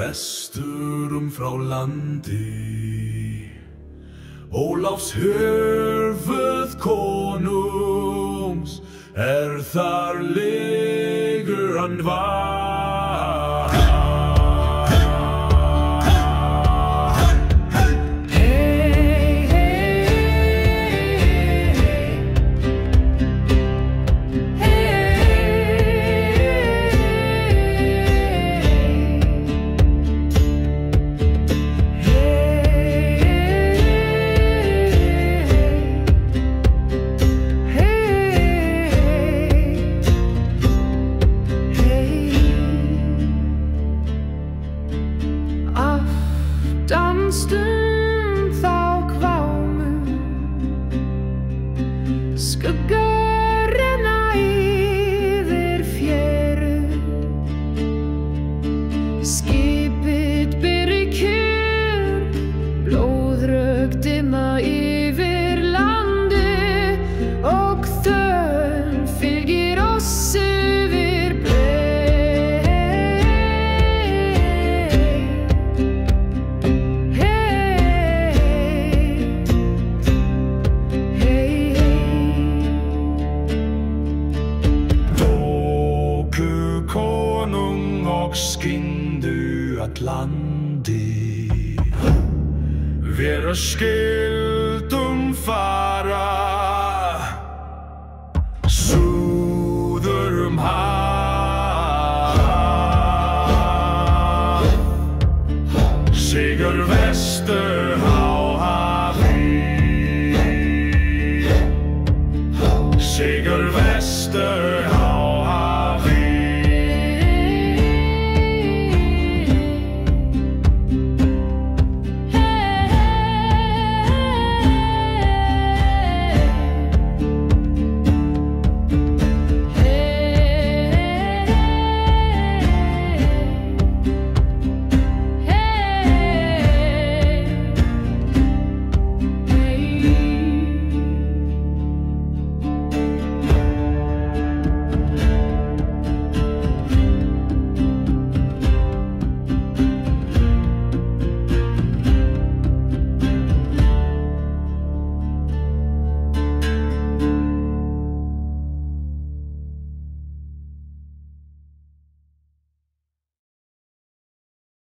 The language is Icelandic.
Vesturum frá landi, Ólafs höfuð konungs, þar liggur hann var. Stund þá kvámu skuggar renna yfir fjöru, skipið ber í kjör, blóðröktina yfir landi og þönn fylgir oss yfir konung og skyndu að landi, vera skyldum fara, suður haf, sigur vestur